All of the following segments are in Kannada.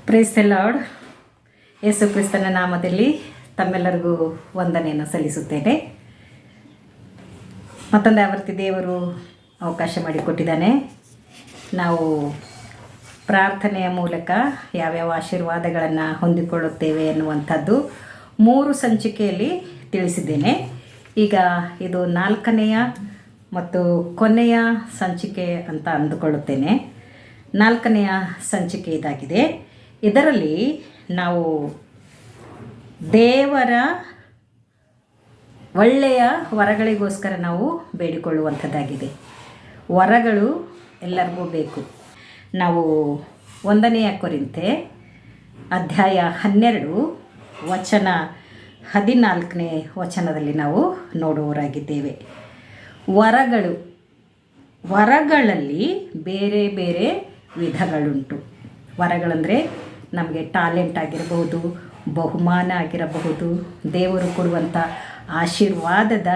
Price the lord. ಯೇಸು ಕ್ರಿಸ್ತನ ನಾಮದಲ್ಲಿ ತಮ್ಮೆಲ್ಲರಿಗೂ ವಂದನೆಯನ್ನು ಸಲ್ಲಿಸುತ್ತೇನೆ. ಮತ್ತೊಂದು ಆವರ್ತಿ ದೇವರು ಅವಕಾಶ ಮಾಡಿಕೊಟ್ಟಿದ್ದಾನೆ. ನಾವು ಪ್ರಾರ್ಥನೆಯ ಮೂಲಕ ಯಾವ್ಯಾವ ಆಶೀರ್ವಾದಗಳನ್ನು ಹೊಂದಿಕೊಳ್ಳುತ್ತೇವೆ ಎನ್ನುವಂಥದ್ದು 3 ಸಂಚಿಕೆಯಲ್ಲಿ ತಿಳಿಸಿದ್ದೇನೆ. ಈಗ ಇದು 4ನೆಯ ಮತ್ತು ಕೊನೆಯ ಸಂಚಿಕೆ ಅಂತ ಅಂದುಕೊಳ್ಳುತ್ತೇನೆ. 4ನೆಯ ಸಂಚಿಕೆ ಇದಾಗಿದೆ. ಇದರಲ್ಲಿ ನಾವು ದೇವರ ಒಳ್ಳೆಯ ವರಗಳಿಗೋಸ್ಕರ ನಾವು ಬೇಡಿಕೊಳ್ಳುವಂಥದ್ದಾಗಿದೆ. ವರಗಳು ಎಲ್ಲರಿಗೂ ಬೇಕು. ನಾವು 1ನೆಯ ಕೊರಿಂಥೆ ಅಧ್ಯಾಯ 12 ವಚನ 14ನೇ ವಚನದಲ್ಲಿ ನಾವು ನೋಡುವವರಾಗಿದ್ದೇವೆ. ವರಗಳಲ್ಲಿ ಬೇರೆ ಬೇರೆ ವಿಧಗಳುಂಟು. ವರಗಳಂದರೆ ನಮಗೆ ಟ್ಯಾಲೆಂಟ್ ಆಗಿರಬಹುದು, ಬಹುಮಾನ ಆಗಿರಬಹುದು, ದೇವರು ಕೊಡುವಂಥ ಆಶೀರ್ವಾದದ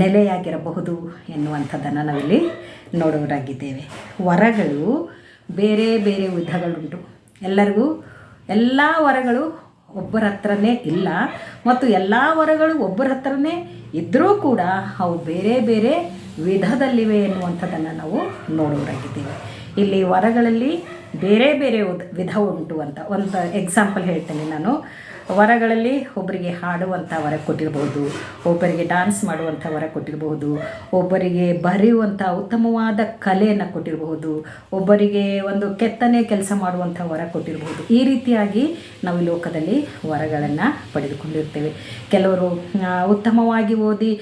ನೆಲೆಯಾಗಿರಬಹುದು ಎನ್ನುವಂಥದ್ದನ್ನು ನಾವಿಲ್ಲಿ ನೋಡುವರಾಗಿದ್ದೇವೆ. ವರಗಳು ಬೇರೆ ಬೇರೆ ವಿಧಗಳುಂಟು. ಎಲ್ಲ ವರಗಳು ಒಬ್ಬರ ಹತ್ರನೇ ಇಲ್ಲ, ಮತ್ತು ಎಲ್ಲ ವರಗಳು ಒಬ್ಬರ ಹತ್ರನೇ ಇದ್ದರೂ ಕೂಡ ಅವು ಬೇರೆ ಬೇರೆ ವಿಧದಲ್ಲಿವೆ ಎನ್ನುವಂಥದ್ದನ್ನು ನಾವು ನೋಡುವರಾಗಿದ್ದೇವೆ. ಇಲ್ಲಿ ವರಗಳಲ್ಲಿ ಬೇರೆ ಬೇರೆ ವಿಧ ಉಂಟು ಅಂತ ಒಂದು ಎಕ್ಸಾಂಪಲ್ ಹೇಳ್ತೇನೆ ನಾನು. ವರಗಳಲ್ಲಿ ಒಬ್ಬರಿಗೆ ಹಾಡುವಂಥ ವರ ಕೊಟ್ಟಿರ್ಬೋದು, ಒಬ್ಬರಿಗೆ ಡ್ಯಾನ್ಸ್ ಮಾಡುವಂಥ ವರ ಕೊಟ್ಟಿರ್ಬೋದು, ಒಬ್ಬರಿಗೆ ಬರೆಯುವಂಥ ಉತ್ತಮವಾದ ಕಲೆಯನ್ನು ಕೊಟ್ಟಿರಬಹುದು, ಒಬ್ಬರಿಗೆ ಒಂದು ಕೆತ್ತನೆ ಕೆಲಸ ಮಾಡುವಂಥ ವರ ಕೊಟ್ಟಿರ್ಬೋದು. ಈ ರೀತಿಯಾಗಿ ನಾವು ಈ ಲೋಕದಲ್ಲಿ ವರಗಳನ್ನು ಪಡೆದುಕೊಂಡಿರ್ತೇವೆ. ಕೆಲವರು ಉತ್ತಮವಾಗಿ ಓದಿ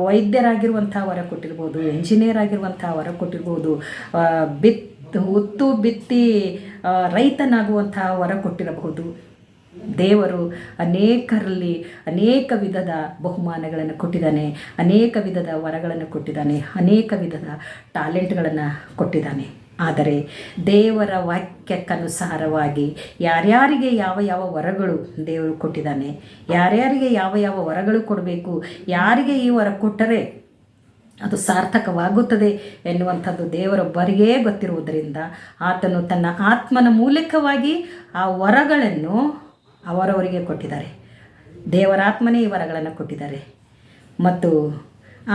ವೈದ್ಯರಾಗಿರುವಂಥ ವರ ಕೊಟ್ಟಿರ್ಬೋದು, ಎಂಜಿನಿಯರ್ ಆಗಿರುವಂಥ ವರ ಕೊಟ್ಟಿರ್ಬೋದು, ಉತ್ತು ಬಿತ್ತಿ ರೈತನಾಗುವಂಥ ವರ ಕೊಟ್ಟಿರಬಹುದು. ದೇವರು ಅನೇಕರಲ್ಲಿ ಅನೇಕ ವಿಧದ ಬಹುಮಾನಗಳನ್ನು ಕೊಟ್ಟಿದ್ದಾನೆ, ಅನೇಕ ವಿಧದ ವರಗಳನ್ನು ಕೊಟ್ಟಿದ್ದಾನೆ, ಅನೇಕ ವಿಧದ ಟ್ಯಾಲೆಂಟ್ಗಳನ್ನು ಕೊಟ್ಟಿದ್ದಾನೆ. ಆದರೆ ದೇವರ ವಾಕ್ಯಕ್ಕನುಸಾರವಾಗಿ ಯಾರ್ಯಾರಿಗೆ ಯಾವ ಯಾವ ವರಗಳು ದೇವರು ಕೊಟ್ಟಿದ್ದಾನೆ, ಯಾರ್ಯಾರಿಗೆ ಯಾವ ಯಾವ ವರಗಳು ಕೊಡಬೇಕು, ಯಾರಿಗೆ ಈ ವರ ಕೊಟ್ಟರೆ ಅದು ಸಾರ್ಥಕವಾಗುತ್ತದೆ ಎನ್ನುವಂಥದ್ದು ದೇವರೊಬ್ಬರಿಗೇ ಗೊತ್ತಿರುವುದರಿಂದ ಆತನು ತನ್ನ ಆತ್ಮನ ಮೂಲಕವಾಗಿ ಆ ವರಗಳನ್ನು ಅವರವರಿಗೆ ಕೊಟ್ಟಿದ್ದಾರೆ. ದೇವರಾತ್ಮನೇ ಈ ವರಗಳನ್ನು ಕೊಟ್ಟಿದ್ದಾರೆ. ಮತ್ತು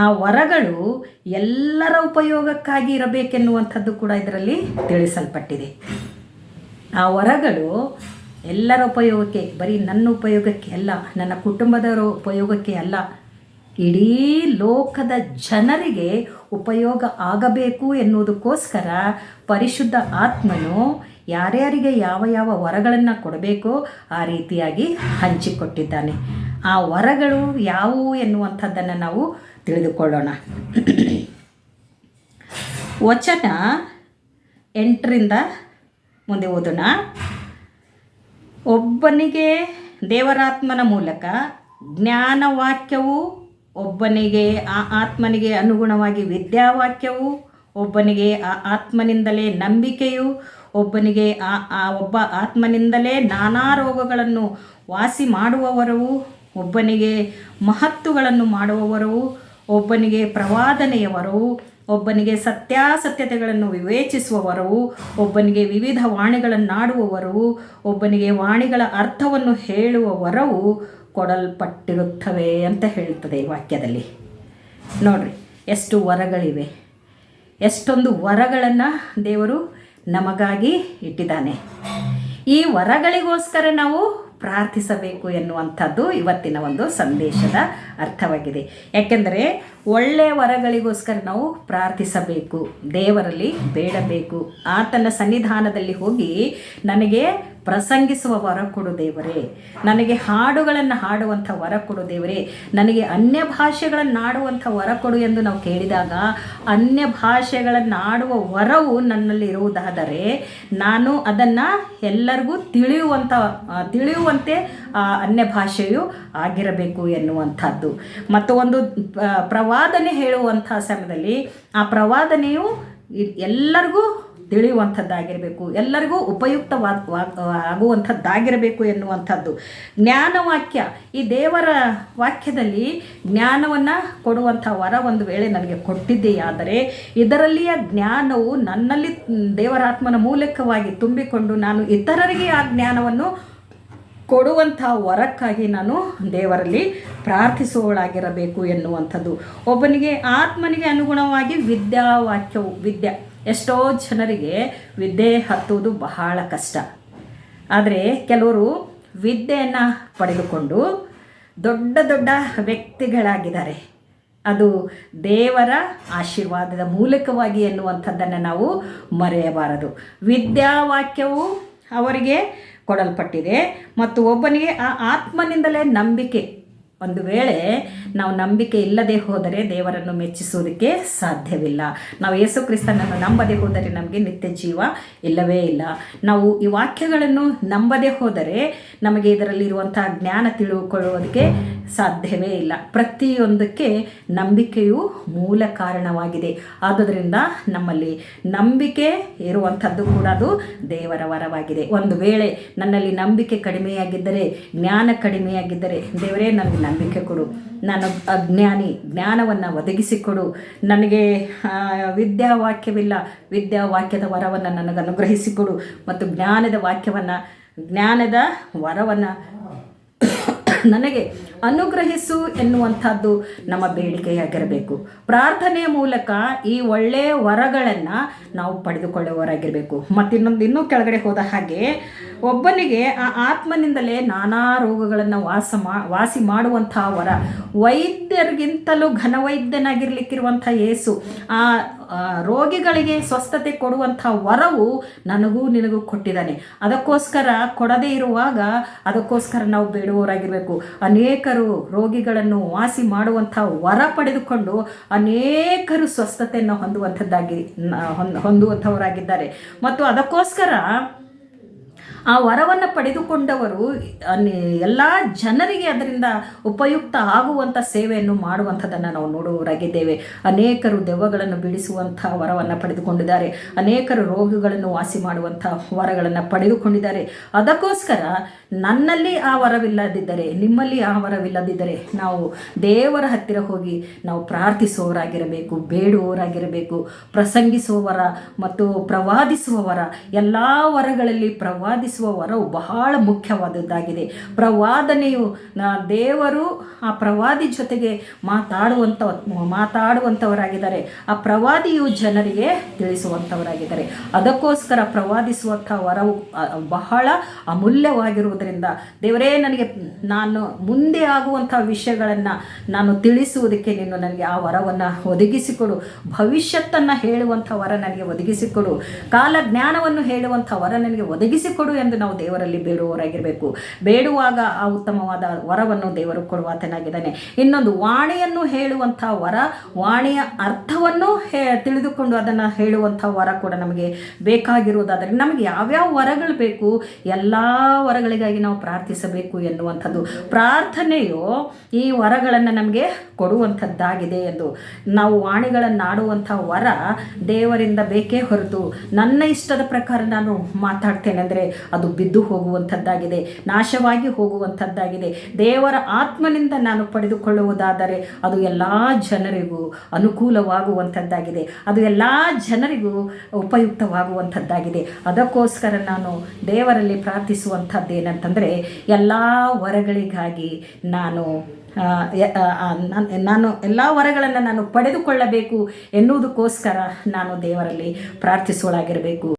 ಆ ವರಗಳು ಎಲ್ಲರ ಉಪಯೋಗಕ್ಕಾಗಿ ಇರಬೇಕೆನ್ನುವಂಥದ್ದು ಕೂಡ ಇದರಲ್ಲಿ ತಿಳಿಸಲ್ಪಟ್ಟಿದೆ. ಆ ವರಗಳು ಎಲ್ಲರ ಉಪಯೋಗಕ್ಕೆ, ಬರೀ ನನ್ನ ಉಪಯೋಗಕ್ಕೆ ಅಲ್ಲ, ನನ್ನ ಕುಟುಂಬದವರ ಉಪಯೋಗಕ್ಕೆ ಅಲ್ಲ, ಇಡೀ ಲೋಕದ ಜನರಿಗೆ ಉಪಯೋಗ ಆಗಬೇಕು ಎನ್ನುವುದಕ್ಕೋಸ್ಕರ ಪರಿಶುದ್ಧ ಆತ್ಮನು ಯಾರ್ಯಾರಿಗೆ ಯಾವ ಯಾವ ವರಗಳನ್ನು ಕೊಡಬೇಕೋ ಆ ರೀತಿಯಾಗಿ ಹಂಚಿಕೊಟ್ಟಿದ್ದಾನೆ. ಆ ವರಗಳು ಯಾವುವು ಎನ್ನುವಂಥದ್ದನ್ನು ನಾವು ತಿಳಿದುಕೊಳ್ಳೋಣ. ವಚನ 8ರಿಂದ ಮುಂದೆ ಓದೋಣ. ಒಬ್ಬನಿಗೆ ದೇವರಾತ್ಮನ ಮೂಲಕ ಜ್ಞಾನವಾಕ್ಯವು, ಒಬ್ಬನಿಗೆ ಆ ಆತ್ಮನಿಗೆ ಅನುಗುಣವಾಗಿ ವಿದ್ಯಾವಾಕ್ಯವು, ಒಬ್ಬನಿಗೆ ಆ ಆತ್ಮನಿಂದಲೇ ನಂಬಿಕೆಯು, ಒಬ್ಬನಿಗೆ ಒಬ್ಬ ಆತ್ಮನಿಂದಲೇ ನಾನಾ ರೋಗಗಳನ್ನು ವಾಸಿ ಮಾಡುವವರು, ಒಬ್ಬನಿಗೆ ಮಹತ್ತುಗಳನ್ನು ಮಾಡುವವರು, ಒಬ್ಬನಿಗೆ ಪ್ರವಾದನೆಯವರು, ಒಬ್ಬನಿಗೆ ಸತ್ಯಾಸತ್ಯತೆಗಳನ್ನು ವಿವೇಚಿಸುವವರು, ಒಬ್ಬನಿಗೆ ವಿವಿಧ ವಾಣಿಗಳನ್ನಾಡುವವರು, ಒಬ್ಬನಿಗೆ ವಾಣಿಗಳ ಅರ್ಥವನ್ನು ಹೇಳುವವರವು ಕೊಡಲ್ಪಟ್ಟಿರುತ್ತವೆ ಅಂತ ಹೇಳ್ತದೆ ಈ ವಾಕ್ಯದಲ್ಲಿ. ನೋಡ್ರಿ, ಎಷ್ಟು ವರಗಳಿವೆ, ಎಷ್ಟೊಂದು ವರಗಳನ್ನು ದೇವರು ನಮಗಾಗಿ ಇಟ್ಟಿದ್ದಾನೆ. ಈ ವರಗಳಿಗೋಸ್ಕರ ನಾವು ಪ್ರಾರ್ಥಿಸಬೇಕು ಎನ್ನುವಂಥದ್ದು ಇವತ್ತಿನ ಒಂದು ಸಂದೇಶದ ಅರ್ಥವಾಗಿದೆ. ಯಾಕೆಂದರೆ ಒಳ್ಳೆಯ ವರಗಳಿಗೋಸ್ಕರ ನಾವು ಪ್ರಾರ್ಥಿಸಬೇಕು, ದೇವರಲ್ಲಿ ಬೇಡಬೇಕು. ಆತನ ಸನ್ನಿಧಾನದಲ್ಲಿ ಹೋಗಿ ನನಗೆ ಪ್ರಸಂಗಿಸುವ ವರ ಕೊಡು ದೇವರೇ, ನನಗೆ ಹಾಡುಗಳನ್ನು ಹಾಡುವಂಥ ವರ ಕೊಡು ದೇವರೇ, ನನಗೆ ಅನ್ಯ ಭಾಷೆಗಳನ್ನು ಆಡುವಂಥ ವರ ಕೊಡು ಎಂದು ನಾವು ಕೇಳಿದಾಗ, ಅನ್ಯ ಭಾಷೆಗಳನ್ನು ಆಡುವ ವರವು ನನ್ನಲ್ಲಿ ಇರುವುದಾದರೆ ನಾನು ಅದನ್ನು ಎಲ್ಲರಿಗೂ ತಿಳಿಯುವಂತೆ ಅನ್ಯ ಭಾಷೆಯು ಆಗಿರಬೇಕು ಎನ್ನುವಂಥದ್ದು. ಮತ್ತು ಒಂದು ಪ್ರವಾದನೆ ಹೇಳುವಂಥ ಸಮಯದಲ್ಲಿ ಆ ಪ್ರವಾದನೆಯು ಎಲ್ಲರಿಗೂ ತಿಳಿಯುವಂಥದ್ದಾಗಿರಬೇಕು, ಎಲ್ಲರಿಗೂ ಆಗುವಂಥದ್ದಾಗಿರಬೇಕು ಎನ್ನುವಂಥದ್ದು. ಜ್ಞಾನವಾಕ್ಯ, ಈ ದೇವರ ವಾಕ್ಯದಲ್ಲಿ ಜ್ಞಾನವನ್ನು ಕೊಡುವಂಥ ವರ ಒಂದು ವೇಳೆ ನನಗೆ ಕೊಟ್ಟಿದೆಯಾದರೆ ಇದರಲ್ಲಿಯ ಜ್ಞಾನವು ನನ್ನಲ್ಲಿ ದೇವರಾತ್ಮನ ಮೂಲಕವಾಗಿ ತುಂಬಿಕೊಂಡು ನಾನು ಇತರರಿಗೆ ಆ ಜ್ಞಾನವನ್ನು ಕೊಡುವಂಥ ವರಕ್ಕಾಗಿ ನಾನು ದೇವರಲ್ಲಿ ಪ್ರಾರ್ಥಿಸುವವಳಾಗಿರಬೇಕು ಎನ್ನುವಂಥದ್ದು. ಒಬ್ಬನಿಗೆ ಆತ್ಮನಿಗೆ ಅನುಗುಣವಾಗಿ ವಿದ್ಯೆ, ಎಷ್ಟೋ ಜನರಿಗೆ ವಿದ್ಯೆ ಹತ್ತುವುದು ಬಹಳ ಕಷ್ಟ. ಆದರೆ ಕೆಲವರು ವಿದ್ಯೆಯನ್ನು ಪಡೆದುಕೊಂಡು ದೊಡ್ಡ ದೊಡ್ಡ ವ್ಯಕ್ತಿಗಳಾಗಿದ್ದಾರೆ. ಅದು ದೇವರ ಆಶೀರ್ವಾದದ ಮೂಲಕವಾಗಿ ಎನ್ನುವಂಥದ್ದನ್ನು ನಾವು ಮರೆಯಬಾರದು. ವಿದ್ಯಾವಾಕ್ಯವು ಅವರಿಗೆ ಕೊಡಲ್ಪಟ್ಟಿದೆ ಮತ್ತು ಒಬ್ಬನಿಗೆ ಆ ಆತ್ಮನಿಂದಲೇ ನಂಬಿಕೆ. ಒಂದು ವೇಳೆ ನಾವು ನಂಬಿಕೆ ಇಲ್ಲದೆ ಹೋದರೆ ದೇವರನ್ನು ಮೆಚ್ಚಿಸುವುದಕ್ಕೆ ಸಾಧ್ಯವಿಲ್ಲ. ನಾವು ಯೇಸು ಕ್ರಿಸ್ತನನ್ನು ನಂಬದೆ ಹೋದರೆ ನಮಗೆ ನಿತ್ಯ ಜೀವ ಇಲ್ಲವೇ ಇಲ್ಲ. ನಾವು ಈ ವಾಕ್ಯಗಳನ್ನು ನಂಬದೆ ಹೋದರೆ ನಮಗೆ ಇದರಲ್ಲಿರುವಂಥ ಜ್ಞಾನ ತಿಳುಕೊಳ್ಳುವುದಕ್ಕೆ ಸಾಧ್ಯವೇ ಇಲ್ಲ. ಪ್ರತಿಯೊಂದಕ್ಕೆ ನಂಬಿಕೆಯು ಮೂಲ ಕಾರಣವಾಗಿದೆ. ಆದುದರಿಂದ ನಮ್ಮಲ್ಲಿ ನಂಬಿಕೆ ಇರುವಂಥದ್ದು ಕೂಡ ಅದು ದೇವರ ವರವಾಗಿದೆ. ಒಂದು ವೇಳೆ ನನ್ನಲ್ಲಿ ನಂಬಿಕೆ ಕಡಿಮೆಯಾಗಿದ್ದರೆ, ಜ್ಞಾನ ಕಡಿಮೆಯಾಗಿದ್ದರೆ, ದೇವರೇ ನನಗೆ ನಂಬಿಕೆ ಕೊಡು, ನಾನು ಅಜ್ಞಾನಿ, ಜ್ಞಾನವನ್ನು ಒದಗಿಸಿಕೊಡು, ನನಗೆ ವಿದ್ಯಾವಾಕ್ಯವಿಲ್ಲ, ವಿದ್ಯಾವಾಕ್ಯದ ವರವನ್ನು ನನಗೆ ಅನುಗ್ರಹಿಸಿಕೊಡು ಮತ್ತು ಜ್ಞಾನದ ವರವನ್ನು ನನಗೆ ಅನುಗ್ರಹಿಸು ಎನ್ನುವಂಥದ್ದು ನಮ್ಮ ಬೇಡಿಕೆಯಾಗಿರಬೇಕು. ಪ್ರಾರ್ಥನೆಯ ಮೂಲಕ ಈ ಒಳ್ಳೆಯ ವರಗಳನ್ನು ನಾವು ಪಡೆದುಕೊಳ್ಳುವವರಾಗಿರಬೇಕು. ಇನ್ನೂ ಕೆಳಗಡೆ ಹೋದ ಹಾಗೆ ಒಬ್ಬನಿಗೆ ಆ ಆತ್ಮನಿಂದಲೇ ನಾನಾ ರೋಗಗಳನ್ನು ವಾಸಿ ಮಾಡುವಂಥ ವರ, ವೈದ್ಯರಿಗಿಂತಲೂ ಘನವೈದ್ಯನಾಗಿರ್ಲಿಕ್ಕಿರುವಂಥ ಯೇಸು ಆ ರೋಗಿಗಳಿಗೆ ಸ್ವಸ್ಥತೆ ಕೊಡುವಂಥ ವರವು ನನಗೂ ನಿನಗೂ ಕೊಟ್ಟಿದ್ದಾನೆ. ಅದಕ್ಕೋಸ್ಕರ ಕೊಡದೇ ಇರುವಾಗ ಅದಕ್ಕೋಸ್ಕರ ನಾವು ಬೇಡುವವರಾಗಿರಬೇಕು. ಅನೇಕರು ರೋಗಿಗಳನ್ನು ವಾಸಿ ಮಾಡುವಂಥ ವರ ಪಡೆದುಕೊಂಡು ಅನೇಕರು ಸ್ವಸ್ಥತೆಯನ್ನು ಹೊಂದುವಂಥವರಾಗಿದ್ದಾರೆ. ಮತ್ತು ಅದಕ್ಕೋಸ್ಕರ ಆ ವರವನ್ನು ಪಡೆದುಕೊಂಡವರು ಎಲ್ಲ ಜನರಿಗೆ ಅದರಿಂದ ಉಪಯುಕ್ತ ಆಗುವಂಥ ಸೇವೆಯನ್ನು ಮಾಡುವಂಥದ್ದನ್ನು ನಾವು ನೋಡುವವರಾಗಿದ್ದೇವೆ. ಅನೇಕರು ದೆವ್ವಗಳನ್ನು ಬಿಡಿಸುವಂಥ ವರವನ್ನು ಪಡೆದುಕೊಂಡಿದ್ದಾರೆ. ಅನೇಕರು ರೋಗಗಳನ್ನು ವಾಸಿ ಮಾಡುವಂಥ ವರಗಳನ್ನು ಪಡೆದುಕೊಂಡಿದ್ದಾರೆ. ಅದಕ್ಕೋಸ್ಕರ ನನ್ನಲ್ಲಿ ಆ ವರವಿಲ್ಲದಿದ್ದರೆ, ನಿಮ್ಮಲ್ಲಿ ಆ ವರವಿಲ್ಲದಿದ್ದರೆ ನಾವು ದೇವರ ಹತ್ತಿರ ಹೋಗಿ ನಾವು ಪ್ರಾರ್ಥಿಸುವವರಾಗಿರಬೇಕು, ಬೇಡುವವರಾಗಿರಬೇಕು. ಪ್ರಸಂಗಿಸುವವರ ಮತ್ತು ಪ್ರವಾದಿಸುವವರ, ಎಲ್ಲ ವರಗಳಲ್ಲಿ ಪ್ರವಾದಿಸುವ ವರವು ಬಹಳ ಮುಖ್ಯವಾದದ್ದಾಗಿದೆ. ಪ್ರವಾದನೆಯು ದೇವರು ಆ ಪ್ರವಾದಿ ಜೊತೆಗೆ ಮಾತಾಡುವಂಥವರಾಗಿದ್ದಾರೆ. ಆ ಪ್ರವಾದಿಯು ಜನರಿಗೆ ತಿಳಿಸುವಂಥವರಾಗಿದ್ದಾರೆ. ಅದಕ್ಕೋಸ್ಕರ ಪ್ರವಾದಿಸುವಂಥ ವರವು ಬಹಳ ಅಮೂಲ್ಯವಾಗಿರುವುದರಿಂದ ದೇವರೇ ನಾನು ಮುಂದೆ ಆಗುವಂಥ ವಿಷಯಗಳನ್ನು ನಾನು ತಿಳಿಸುವುದಕ್ಕೆ ನೀನು ನನಗೆ ಆ ವರವನ್ನು ಒದಗಿಸಿಕೊಡು. ಭವಿಷ್ಯತ್ತನ್ನು ಹೇಳುವಂಥ ವರ ನನಗೆ ಒದಗಿಸಿಕೊಡು. ಕಾಲ ಜ್ಞಾನವನ್ನು ಹೇಳುವಂಥ ವರ ನನಗೆ ಒದಗಿಸಿಕೊಡು ಎಂದು ನಾವು ದೇವರಲ್ಲಿ ಬೇಡುವವರಾಗಿರಬೇಕು. ಬೇಡುವಾಗ ಆ ಉತ್ತಮವಾದ ವರವನ್ನು ದೇವರು ಕೊಡುವಾತನಾಗಿದ್ದಾನೆ. ಇನ್ನೊಂದು, ವಾಣಿಯನ್ನು ಹೇಳುವಂಥ ವರ, ವಾಣಿಯ ಅರ್ಥವನ್ನು ತಿಳಿದುಕೊಂಡು ಅದನ್ನು ಹೇಳುವಂಥ ವರ ಕೂಡ ನಮಗೆ ಬೇಕಾಗಿರುವುದಾದರೆ ನಮಗೆ ಯಾವ್ಯಾವ ವರಗಳು ಬೇಕು, ಎಲ್ಲ ವರಗಳಿಗಾಗಿ ನಾವು ಪ್ರಾರ್ಥಿಸಬೇಕು ಎನ್ನುವಂಥದ್ದು. ಪ್ರಾರ್ಥನೆಯು ಈ ವರಗಳನ್ನು ನಮಗೆ ಕೊಡುವಂಥದ್ದಾಗಿದೆ ಎಂದು. ನಾವು ವಾಣಿಗಳನ್ನು ಆಡುವಂಥ ವರ ದೇವರಿಂದ ಬೇಕೇ ಹೊರತು ನನ್ನ ಇಷ್ಟದ ಪ್ರಕಾರ ನಾನು ಮಾತಾಡ್ತೇನೆ ಅಂದರೆ ಅದು ಬಿದ್ದು ಹೋಗುವಂಥದ್ದಾಗಿದೆ, ನಾಶವಾಗಿ ಹೋಗುವಂಥದ್ದಾಗಿದೆ. ದೇವರ ಆತ್ಮನಿಂದ ನಾನು ಪಡೆದುಕೊಳ್ಳುವುದಾದರೆ ಅದು ಎಲ್ಲ ಜನರಿಗೂ ಅನುಕೂಲವಾಗುವಂಥದ್ದಾಗಿದೆ, ಅದು ಎಲ್ಲ ಜನರಿಗೂ ಉಪಯುಕ್ತವಾಗುವಂಥದ್ದಾಗಿದೆ. ಅದಕ್ಕೋಸ್ಕರ ನಾನು ದೇವರಲ್ಲಿ ಪ್ರಾರ್ಥಿಸುವಂಥದ್ದೇನಂತಂದರೆ, ಎಲ್ಲ ವರಗಳಿಗಾಗಿ ನಾನು ಎಲ್ಲ ವರಗಳನ್ನು ನಾನು ಪಡೆದುಕೊಳ್ಳಬೇಕು ಎನ್ನುವುದಕ್ಕೋಸ್ಕರ ನಾನು ದೇವರಲ್ಲಿ ಪ್ರಾರ್ಥಿಸುವಳಾಗಿರಬೇಕು.